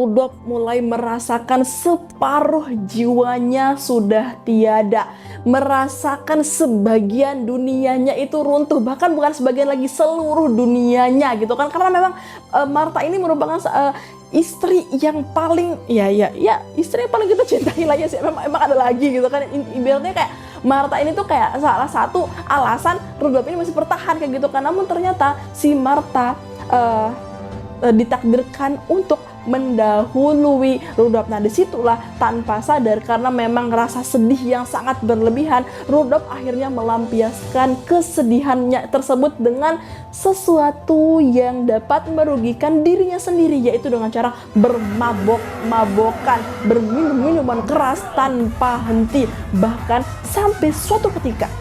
Rudolf mulai merasakan separuh jiwanya sudah tiada, merasakan sebagian dunianya itu runtuh, bahkan bukan sebagian lagi, seluruh dunianya gitu kan, karena memang Martha ini merupakan istri yang paling istri yang paling kita cintai lah ya sih, emang ada lagi gitu kan, ibaratnya kayak Martha ini tuh kayak salah satu alasan Rudolf ini masih bertahan kayak gitu kan. Namun ternyata si Martha ditakdirkan untuk mendahului Rudolf. Nah, disitulah tanpa sadar, karena memang rasa sedih yang sangat berlebihan, Rudolf akhirnya melampiaskan kesedihannya tersebut dengan sesuatu yang dapat merugikan dirinya sendiri, yaitu dengan cara bermabok-mabokan, berminum-minuman keras tanpa henti. Bahkan sampai suatu ketika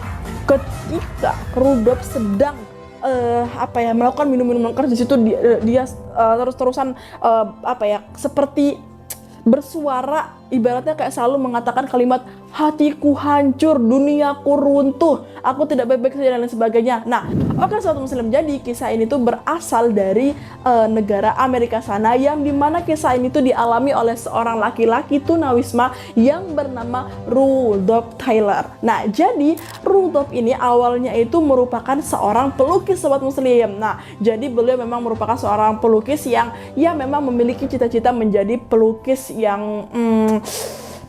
Rudolf sedang melakukan minum-minuman keras, di situ dia terus-terusan seperti bersuara, ibaratnya kayak selalu mengatakan kalimat hatiku hancur, duniaku runtuh, aku tidak baik-baik saja, dan lain sebagainya. Nah, oke sobat muslim, jadi kisah ini tuh berasal dari negara Amerika sana, yang dimana kisah ini tuh dialami oleh seorang laki-laki tunawisma yang bernama Rudolf Tyler. Nah, jadi Rudolf ini awalnya itu merupakan seorang pelukis sobat muslim. Nah, jadi beliau memang merupakan seorang pelukis yang memang memiliki cita-cita menjadi pelukis yang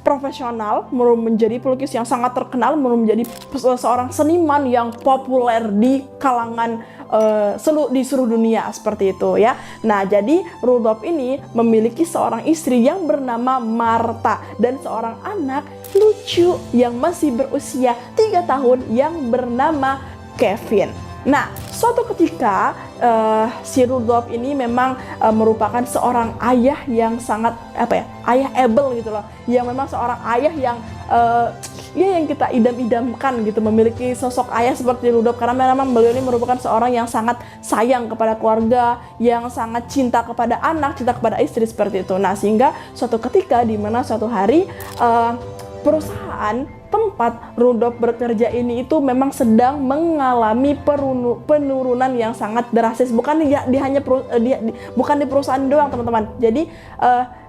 profesional, menjadi pelukis yang sangat terkenal, menjadi seorang seniman yang populer di kalangan di seluruh dunia, seperti itu ya. Nah, jadi Rudolf ini memiliki seorang istri yang bernama Martha dan seorang anak lucu yang masih berusia 3 tahun yang bernama Kevin. Nah, suatu ketika si Rudolf ini memang merupakan seorang ayah yang sangat ayah able gitu loh, yang memang seorang ayah yang yang kita idam-idamkan gitu, memiliki sosok ayah seperti Rudolf, karena memang beliau ini merupakan seorang yang sangat sayang kepada keluarga, yang sangat cinta kepada anak, cinta kepada istri, seperti itu. Nah, sehingga suatu ketika di mana suatu hari perusahaan tempat Rudolf bekerja ini itu memang sedang mengalami penurunan yang sangat drastis. Bukan bukan di perusahaan doang, teman-teman. Jadi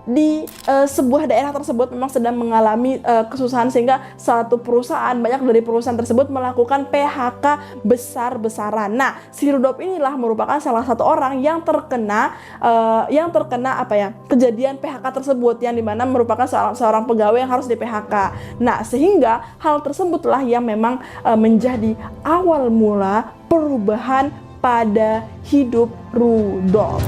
di sebuah daerah tersebut memang sedang mengalami kesusahan, sehingga satu perusahaan, banyak dari perusahaan tersebut melakukan PHK besar-besaran. Nah, si Rudolf inilah merupakan salah satu orang yang terkena kejadian PHK tersebut, yang dimana merupakan seorang pegawai yang harus di PHK. Nah, sehingga hal tersebutlah yang memang menjadi awal mula perubahan pada hidup Rudolf.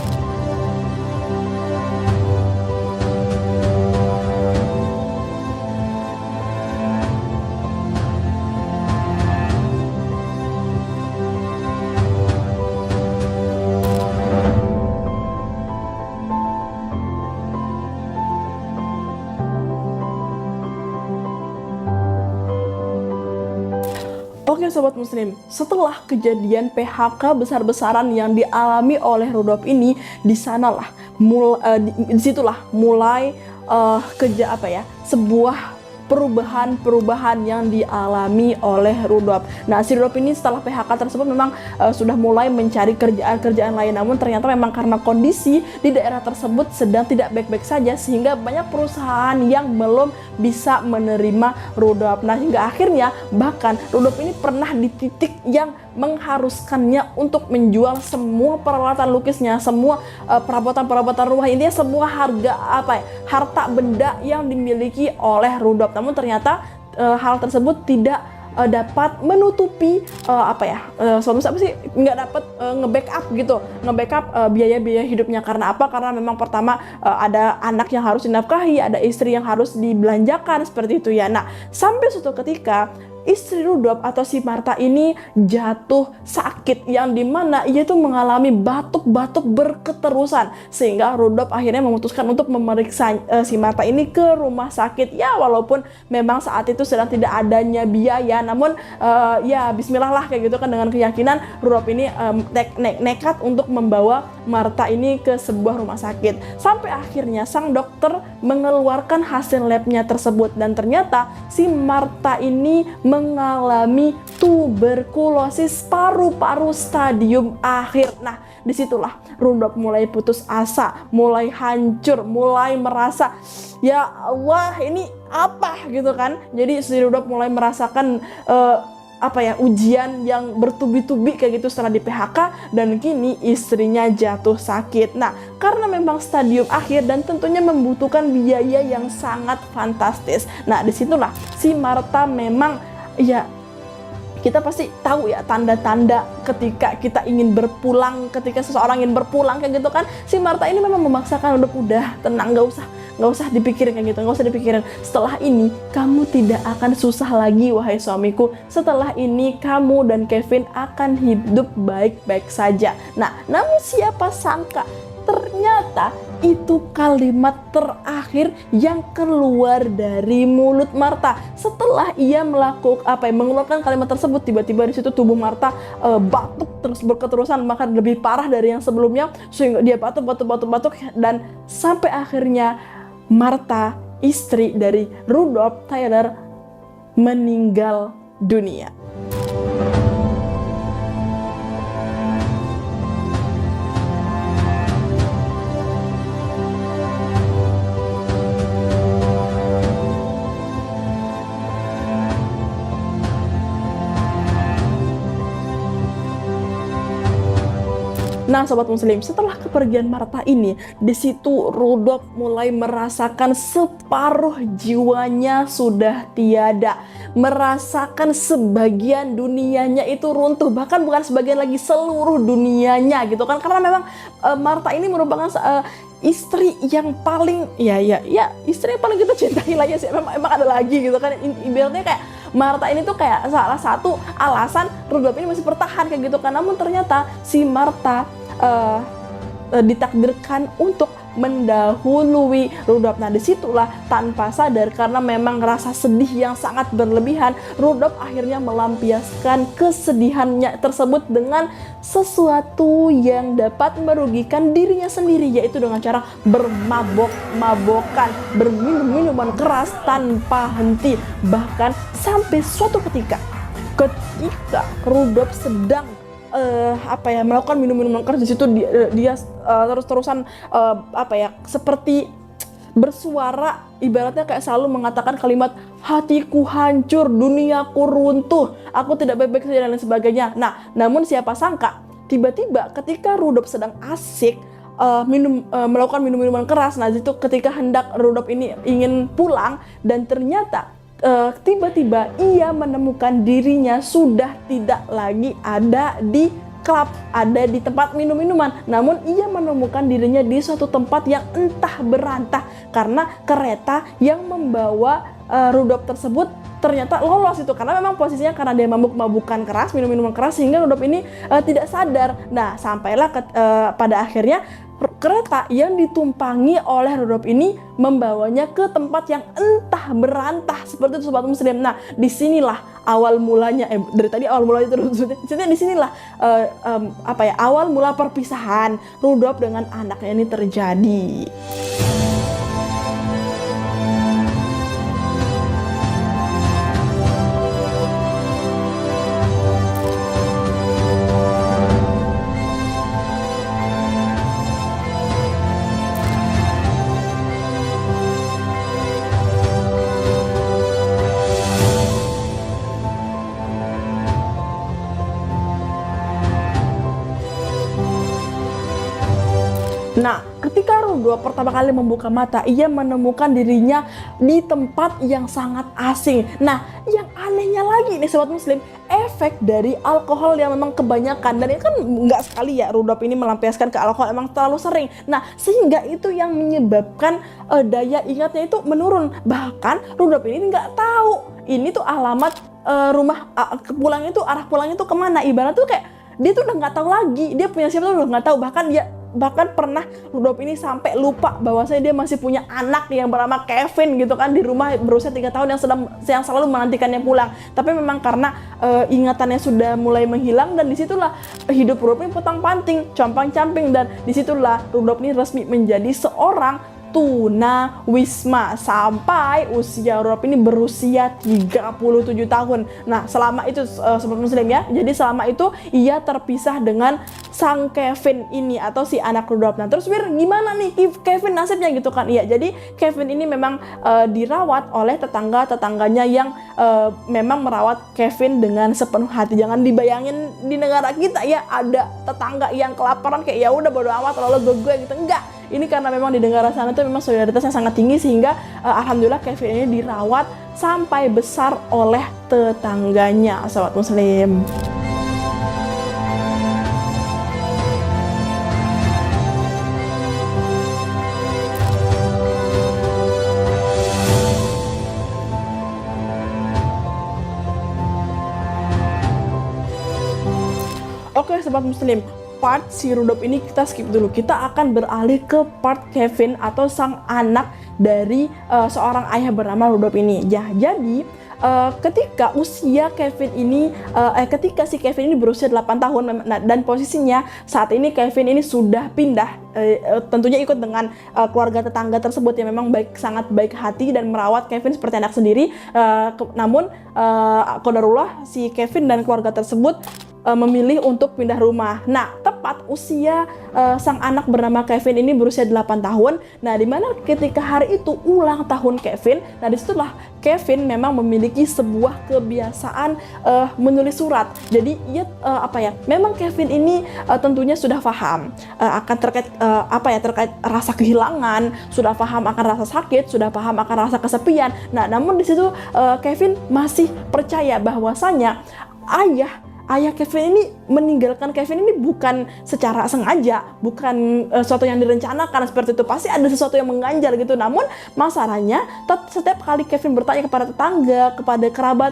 Oke sobat muslim, setelah kejadian PHK besar-besaran yang dialami oleh Rudolf ini, disitulah mulai sebuah perubahan yang dialami oleh Rudolf. Nah, si Rudolf ini setelah PHK tersebut memang sudah mulai mencari kerjaan lain, namun ternyata memang karena kondisi di daerah tersebut sedang tidak baik-baik saja, sehingga banyak perusahaan yang belum bisa menerima Rudolf. Nah, hingga akhirnya bahkan Rudolf ini pernah di titik yang mengharuskannya untuk menjual semua peralatan lukisnya, semua perabotan rumah, intinya semua harta benda yang dimiliki oleh Rudolf. Namun ternyata hal tersebut tidak dapat menutupi nggak dapat nge-backup biaya-biaya hidupnya. Karena apa? Karena memang pertama ada anak yang harus dinafkahi, ada istri yang harus dibelanjakan, seperti itu ya. Nah, sampai suatu ketika istri Rudolf atau si Martha ini jatuh sakit, yang dimana ia itu mengalami batuk-batuk berketerusan, sehingga Rudolf akhirnya memutuskan untuk memeriksa si Martha ini ke rumah sakit. Ya, walaupun memang saat itu sedang tidak adanya biaya, namun bismillah lah kayak gitu kan, dengan keyakinan Rudolf ini nekat untuk membawa Martha ini ke sebuah rumah sakit. Sampai akhirnya sang dokter mengeluarkan hasil labnya tersebut, dan ternyata si Martha ini mengalami tuberkulosis paru-paru stadium akhir. Nah, disitulah Rudolf mulai putus asa, mulai hancur, mulai merasa ya Allah ini apa gitu kan. Jadi si Rudolf mulai merasakan ujian yang bertubi-tubi kayak gitu setelah di PHK, dan kini istrinya jatuh sakit. Nah, karena memang stadium akhir dan tentunya membutuhkan biaya yang sangat fantastis. Nah, disitulah si Martha memang ya, kita pasti tahu ya tanda-tanda ketika kita ingin berpulang, ketika seseorang ingin berpulang kayak gitu kan. Si Martha ini memang memaksakan, udah tenang, nggak usah dipikirin kayak gitu, nggak usah dipikirin. Setelah ini kamu tidak akan susah lagi wahai suamiku. Setelah ini kamu dan Kevin akan hidup baik-baik saja. Nah, namun siapa sangka ternyata itu kalimat terakhir yang keluar dari mulut Martha. Setelah ia mengeluarkan kalimat tersebut, tiba-tiba di situ tubuh Martha batuk terus berketerusan, bahkan lebih parah dari yang sebelumnya, sehingga dia batuk dan sampai akhirnya Martha, istri dari Rudolf Tyler, meninggal dunia. Nah, sobat muslim, setelah kepergian Martha ini, di situ Rudolf mulai merasakan separuh jiwanya sudah tiada, merasakan sebagian dunianya itu runtuh, bahkan bukan sebagian lagi, seluruh dunianya gitu kan. Karena memang Martha ini merupakan istri yang paling istri yang paling kita cintai lah ya sih. Emang ada lagi gitu kan, ibaratnya kayak Martha ini tuh kayak salah satu alasan Rudolf ini masih bertahan kayak gitu kan. Namun ternyata si Martha ditakdirkan untuk mendahului Rudolf. Nah, disitulah tanpa sadar, karena memang rasa sedih yang sangat berlebihan, Rudolf akhirnya melampiaskan kesedihannya tersebut dengan sesuatu yang dapat merugikan dirinya sendiri, yaitu dengan cara bermabok-mabokan, berminum-minuman keras tanpa henti. Bahkan sampai suatu ketika Rudolf sedang melakukan minum-minuman keras, di situ dia terus-terusan seperti bersuara, ibaratnya kayak selalu mengatakan kalimat hatiku hancur, duniaku runtuh, aku tidak baik-baik saja dan lain sebagainya. Nah, namun siapa sangka tiba-tiba ketika Rudolf sedang asik melakukan minum-minuman keras, nah itu ketika hendak Rudolf ini ingin pulang, dan ternyata tiba-tiba ia menemukan dirinya sudah tidak lagi ada di klub, ada di tempat minum-minuman. Namun ia menemukan dirinya di suatu tempat yang entah berantah, karena kereta yang membawa Rudolf tersebut ternyata lolos itu, karena memang posisinya karena dia mabuk-mabukan keras, minum-minuman keras, sehingga Rudolf ini tidak sadar. Nah, sampailah pada akhirnya kereta yang ditumpangi oleh Rudolf ini membawanya ke tempat yang entah berantah, seperti itu sobat muslim. Nah, disinilah awal mulanya dari tadi awal mulanya terus disinilah awal mula perpisahan Rudolf dengan anaknya ini terjadi. Nah, ketika Rudolf pertama kali membuka mata, ia menemukan dirinya di tempat yang sangat asing. Nah, yang anehnya lagi nih sobat muslim, efek dari alkohol yang memang kebanyakan, dan ini kan nggak sekali ya Rudolf ini melampiaskan ke alkohol, emang terlalu sering. Nah, sehingga itu yang menyebabkan daya ingatnya itu menurun. Bahkan Rudolf ini nggak tahu ini tuh alamat rumah pulangnya itu, arah pulangnya itu kemana. Ibarat tuh kayak dia tuh udah nggak tahu lagi dia punya siapa tuh udah nggak tahu. Bahkan pernah Rudolf ini sampai lupa bahwasanya dia masih punya anak yang bernama Kevin gitu kan, di rumah berusia 3 tahun yang selalu menantikannya pulang. Tapi memang karena ingatannya sudah mulai menghilang, dan disitulah hidup Rudolf ini putang-panting, compang-camping, dan disitulah Rudolf ini resmi menjadi seorang tuna wisma sampai usia Rudolf ini berusia 37 tahun. Nah, selama itu sobat muslim ya. Jadi selama itu ia terpisah dengan sang Kevin ini atau si anak Rudolf. Nah, terus gimana nih Kevin nasibnya gitu kan? Iya, jadi Kevin ini memang dirawat oleh tetangganya yang memang merawat Kevin dengan sepenuh hati. Jangan dibayangin di negara kita ya ada tetangga yang kelaparan kayak ya udah bodo amat lalu gue gitu. Enggak. Ini karena memang di negara sana itu memang solidaritasnya sangat tinggi sehingga alhamdulillah Kevin ini dirawat sampai besar oleh tetangganya, sobat muslim. Oke, sobat muslim, part si Rudolf ini kita skip dulu. Kita akan beralih ke part Kevin atau sang anak dari seorang ayah bernama Rudolf ini. Ya, jadi ketika usia Kevin ini ketika si Kevin ini berusia 8 tahun dan posisinya saat ini Kevin ini sudah pindah tentunya ikut dengan keluarga tetangga tersebut yang memang sangat baik hati dan merawat Kevin seperti anak sendiri. Namun qadarullah si Kevin dan keluarga tersebut memilih untuk pindah rumah. Nah, tepat usia sang anak bernama Kevin ini berusia 8 tahun. Nah, dimana ketika hari itu ulang tahun Kevin, nah disitulah Kevin memang memiliki sebuah kebiasaan menulis surat. Jadi ia memang Kevin ini tentunya sudah paham akan terkait terkait rasa kehilangan, sudah paham akan rasa sakit, sudah paham akan rasa kesepian. Nah, namun di situ Kevin masih percaya bahwasanya ayah Kevin ini meninggalkan Kevin ini bukan secara sengaja, bukan sesuatu yang direncanakan seperti itu. Pasti ada sesuatu yang mengganjal gitu. Namun masalahnya setiap kali Kevin bertanya kepada tetangga, kepada kerabat,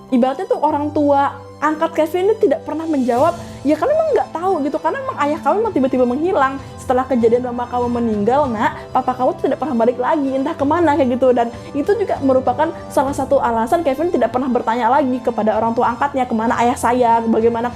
ibaratnya tuh orang tua angkat Kevin ini tidak pernah menjawab, ya karena memang nggak tahu gitu, karena memang ayah kamu memang tiba-tiba menghilang setelah kejadian mama kamu meninggal, nak, papa kamu tuh tidak pernah balik lagi, entah kemana kayak gitu. Dan itu juga merupakan salah satu alasan Kevin tidak pernah bertanya lagi kepada orang tua angkatnya kemana ayah saya, bagaimana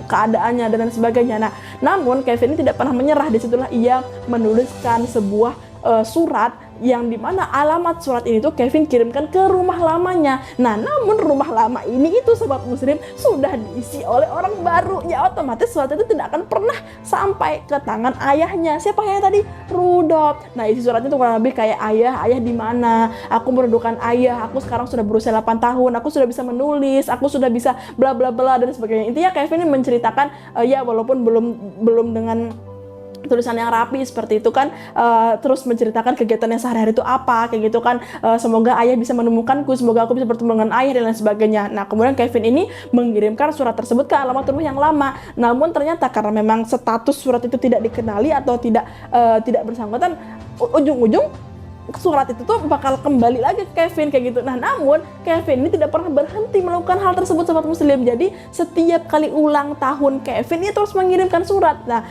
keadaannya dan sebagainya. Nah, namun Kevin ini tidak pernah menyerah. Disitulah ia menuliskan sebuah surat yang dimana alamat surat ini tuh Kevin kirimkan ke rumah lamanya. Nah, namun rumah lama ini itu sobat muslim sudah diisi oleh orang baru, ya otomatis surat itu tidak akan pernah sampai ke tangan ayahnya. Siapa ayahnya tadi? Rudolf. Nah, isi suratnya tuh kurang lebih kayak ayah di mana? Aku merindukan ayah. Aku sekarang sudah berusia 8 tahun. Aku sudah bisa menulis. Aku sudah bisa bla bla bla dan sebagainya. Intinya Kevin ini menceritakan ya walaupun belum dengan tulisan yang rapi seperti itu kan, terus menceritakan kegiatannya sehari-hari itu apa kayak gitu kan, semoga ayah bisa menemukanku, semoga aku bisa bertemu dengan ayah dan lain sebagainya. Nah, kemudian Kevin ini mengirimkan surat tersebut ke alamat rumah yang lama. Namun ternyata karena memang status surat itu tidak dikenali atau tidak bersangkutan, ujung-ujung surat itu tuh bakal kembali lagi ke Kevin kayak gitu. Nah, namun Kevin ini tidak pernah berhenti melakukan hal tersebut sobat muslim. Jadi setiap kali ulang tahun Kevin ini terus mengirimkan surat. Nah,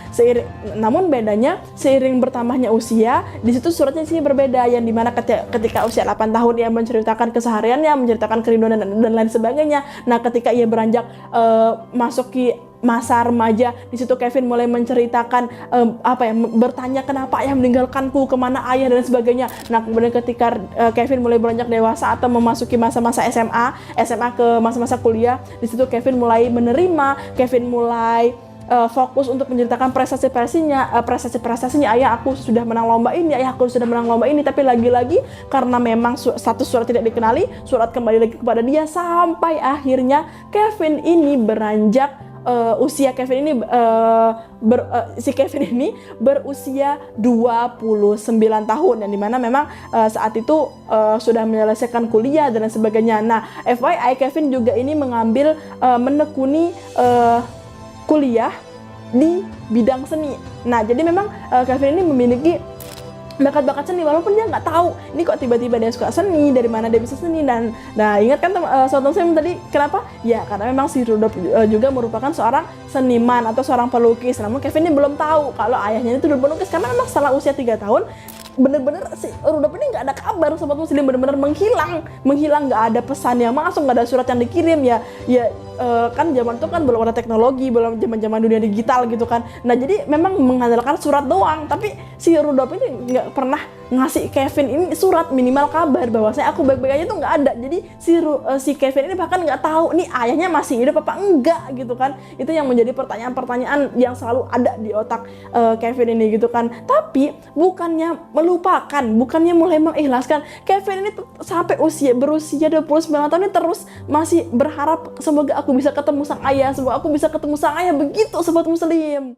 namun bedanya seiring bertambahnya usia, di situ suratnya sih berbeda, yang dimana ketika usia 8 tahun ia menceritakan kesehariannya, menceritakan kerinduan dan lain sebagainya. Nah, ketika ia beranjak masuki masa remaja, di situ Kevin mulai menceritakan bertanya kenapa ayah meninggalkanku, kemana ayah dan sebagainya. Nah, kemudian ketika Kevin mulai beranjak dewasa atau memasuki masa-masa SMA ke masa-masa kuliah, di situ Kevin mulai menerima, Kevin mulai fokus untuk menceritakan prestasi-prestasinya. Ayah, aku sudah menang lomba ini, ayah aku sudah menang lomba ini. Tapi lagi-lagi karena memang status surat tidak dikenali, surat kembali lagi kepada dia sampai akhirnya Kevin ini beranjak usia Kevin ini Kevin ini berusia 29 tahun, yang dimana memang saat itu sudah menyelesaikan kuliah dan sebagainya. Nah, FYI Kevin juga ini menekuni kuliah di bidang seni. Nah, jadi memang Kevin ini memiliki bakat-bakat seni, walaupun dia nggak tahu ini kok tiba-tiba dia suka seni, dari mana dia bisa seni. Dan nah, ingat kan sobat muslim tadi kenapa? Ya karena memang si Rudolf juga merupakan seorang seniman atau seorang pelukis. Namun Kevin ini belum tahu kalau ayahnya itu dulu pelukis, karena memang setelah usia 3 tahun bener-bener si Rudolf ini nggak ada kabar sobat muslim, bener-bener menghilang, nggak ada pesan yang masuk, nggak ada surat yang dikirim. Ya kan zaman itu kan belum ada teknologi, belum zaman dunia digital gitu kan. Nah jadi memang mengandalkan surat doang, tapi si Rudolf ini nggak pernah ngasih Kevin ini surat, minimal kabar bahwasanya aku baik-baik aja tuh nggak ada. Jadi si Kevin ini bahkan nggak tahu nih ayahnya masih hidup apa enggak gitu kan. Itu yang menjadi pertanyaan-pertanyaan yang selalu ada di otak Kevin ini gitu kan. Tapi bukannya melupakan, bukannya mulai mengikhlaskan, Kevin ini sampai berusia 29 tahun ini terus masih berharap semoga aku bisa ketemu sang ayah, semoga aku bisa ketemu sang ayah, begitu sobat muslim.